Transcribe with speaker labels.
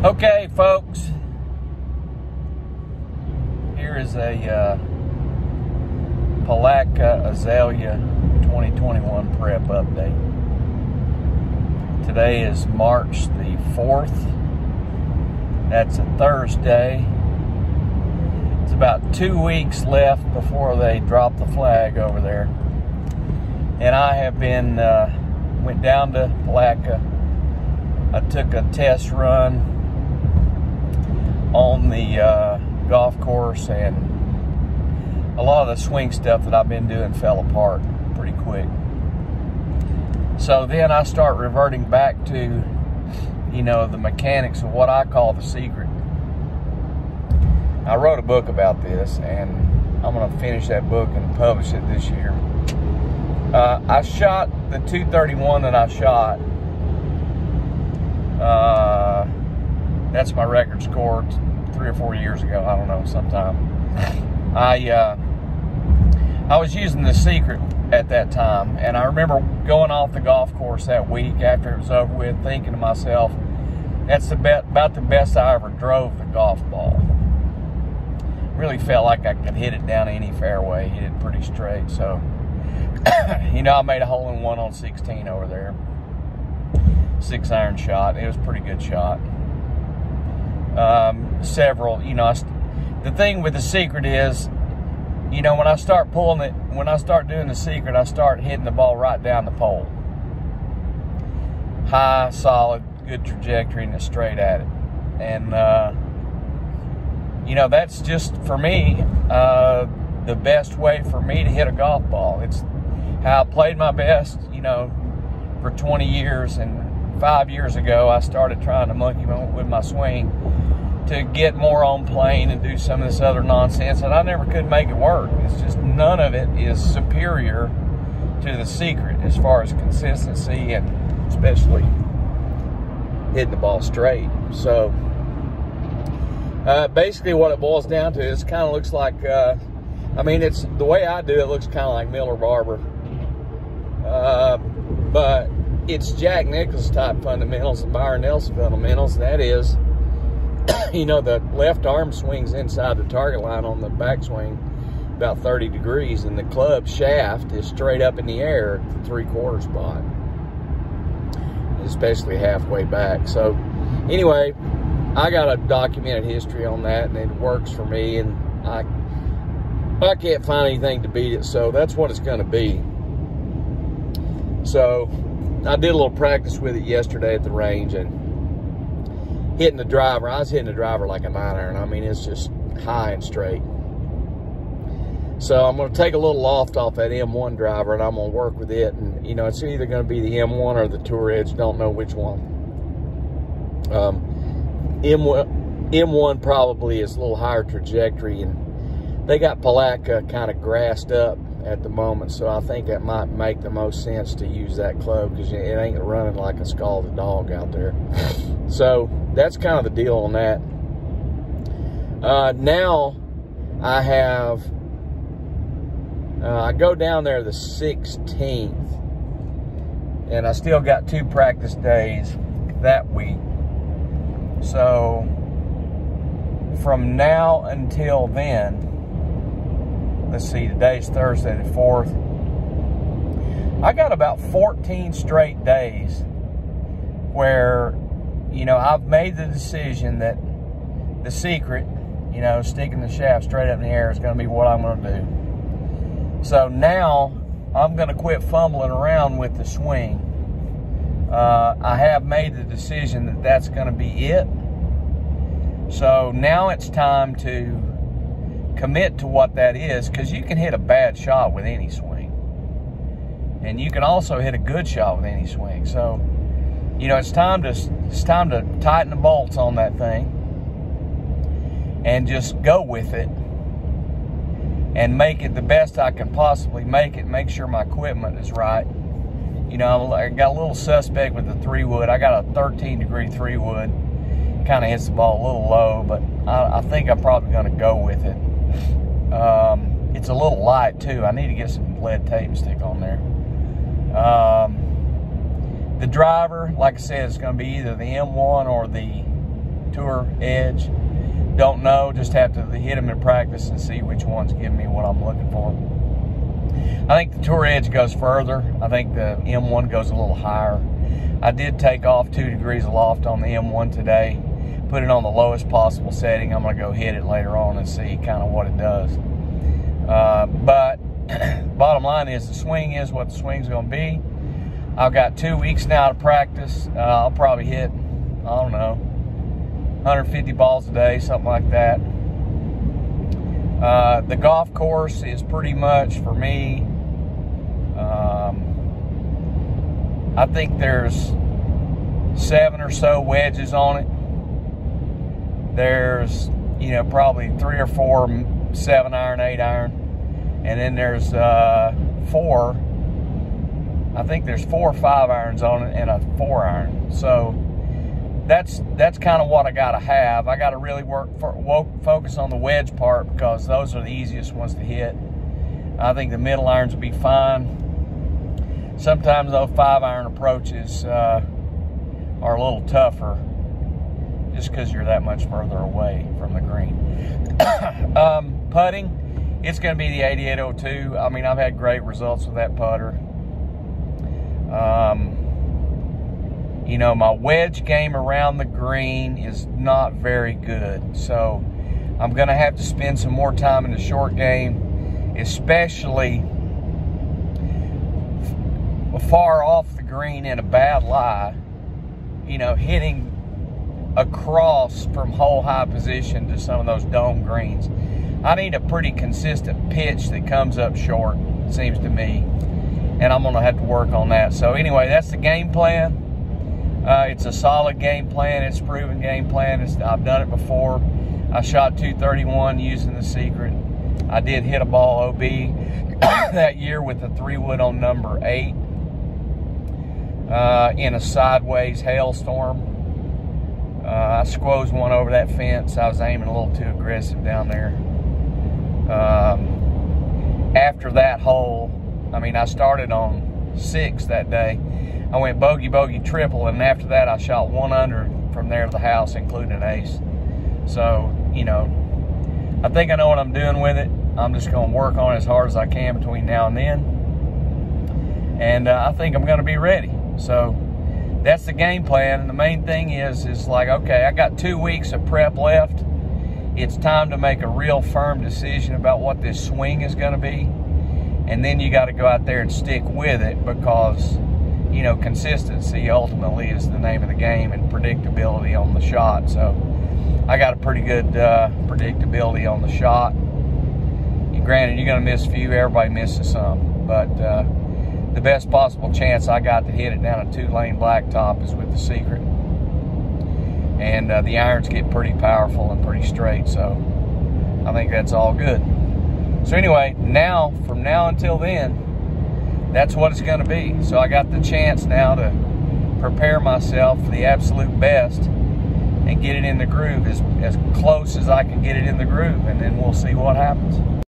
Speaker 1: Okay, folks, here is a Palatka Azale 2021 prep update. Today is March the 4th. That's a Thursday. It's about 2 weeks left before they drop the flag over there. And I have been, went down to Palatka. I took a test run on the golf course, and a lot of the swing stuff that I've been doing fell apart pretty quick. So then I start reverting back to, you know, the mechanics of what I call the secret. I wrote a book about this, and I'm going to finish that book and publish it this year. I shot the 231 that I shot. That's my record score 3 or 4 years ago. I don't know, sometime. I was using the secret at that time, and I remember going off the golf course that week after it was over with, thinking to myself, that's about the best I ever drove the golf ball. Really felt like I could hit it down any fairway, hit it pretty straight. So, you know, I made a hole-in-one on 16 over there. 6-iron shot. It was a pretty good shot. Several, you know, the thing with the secret is, you know, when I start pulling it, when I start doing the secret, I start hitting the ball right down the pole. High, solid, good trajectory, and it's straight at it. And, you know, that's just, for me, the best way for me to hit a golf ball. It's how I played my best, you know, for 20 years. And 5 years ago, I started trying to monkey with my swing to get more on plane and do some of this other nonsense, and I never could make it work. It's just none of it is superior to the secret as far as consistency and especially hitting the ball straight. So basically what it boils down to is kind of looks like, I mean, it's the way I do it looks kind of like Miller Barber, but it's Jack Nicklaus type fundamentals and Byron Nelson fundamentals. That is, you know, the left arm swings inside the target line on the backswing about 30 degrees, and the club shaft is straight up in the air at the 3/4 spot, especially halfway back. So anyway, I got a documented history on that, and it works for me, and I can't find anything to beat it, so that's what it's going to be. So I did a little practice with it yesterday at the range, and hitting the driver, I was hitting the driver like a 9-iron. I mean, it's just high and straight. So I'm going to take a little loft off that M1 driver, and I'm going to work with it. And, you know, it's either going to be the M1 or the Tour Edge. Don't know which one. M1 probably is a little higher trajectory, and they got Palatka kind of grassed up at the moment, so I think that might make the most sense to use that club, because it ain't running like a scalded dog out there. So that's kind of the deal on that. Now I have, I go down there the 16th, and I still got 2 practice days that week. So from now until then, let's see, today's Thursday the 4th. I got about 14 straight days where, you know, I've made the decision that the secret, you know, sticking the shaft straight up in the air is going to be what I'm going to do. So now I'm going to quit fumbling around with the swing. I have made the decision that that's going to be it. So now it's time to commit to what that is, because you can hit a bad shot with any swing, and you can also hit a good shot with any swing. So, you know, it's time to tighten the bolts on that thing and just go with it and make it the best I can possibly make it. Make sure my equipment is right. You know, I got a little suspect with the 3-wood. I got a 13-degree 3-wood. Kind of hits the ball a little low, but I think I'm probably going to go with it. It's a little light too. I need to get some lead tape and stick on there. The driver, like I said, is going to be either the M1 or the tour edge. Don't know, just have to hit them in practice and see which one's giving me what I'm looking for. I think the tour edge goes further. I think the M1 goes a little higher. I did take off 2 degrees of loft on the M1 today, put it on the lowest possible setting. I'm gonna go hit it later on and see kind of what it does. But bottom line is the swing is what the swing's gonna be. I've got 2 weeks now to practice. I'll probably hit, I don't know, 150 balls a day, something like that. The golf course is pretty much for me. I think there's 7 or so wedges on it. There's, you know, probably 3 or 4 7-iron, 8-iron, and then there's 4. I think there's 4 5-irons on it and a 4-iron. So that's kind of what I got to have. I got to really focus on the wedge part because those are the easiest ones to hit. I think the middle irons will be fine. Sometimes those 5-iron approaches are a little tougher just because you're that much further away from the green. Putting, it's going to be the 8802. I mean, I've had great results with that putter. You know, my wedge game around the green is not very good, so I'm going to have to spend some more time in the short game, especially far off the green in a bad lie, you know, hitting across from hole high position to some of those dome greens. I need a pretty consistent pitch that comes up short, it seems to me, and I'm gonna have to work on that. So anyway, that's the game plan. It's a solid game plan. It's a proven game plan. I've done it before. I shot 231 using the secret. I did hit a ball OB that year with a 3-wood on number 8 in a sideways hailstorm. I squozed one over that fence. I was aiming a little too aggressive down there. After that hole, I mean, I started on 6 that day. I went bogey, bogey, triple, and after that I shot 1 under from there to the house, including an ace. So, you know, I think I know what I'm doing with it. I'm just going to work on it as hard as I can between now and then. And I think I'm going to be ready. So that's the game plan. And the main thing is like, okay, I got 2 weeks of prep left. It's time to make a real firm decision about what this swing is going to be. And then you got to go out there and stick with it because, you know, consistency ultimately is the name of the game and predictability on the shot. So I got a pretty good predictability on the shot. And granted, you're going to miss a few. Everybody misses some. But the best possible chance I got to hit it down a 2-lane blacktop is with the secret. And the irons get pretty powerful and pretty straight. So I think that's all good. So anyway, now, from now until then, that's what it's going to be. So I got the chance now to prepare myself for the absolute best and get it in the groove as close as I can get it in the groove, and then we'll see what happens.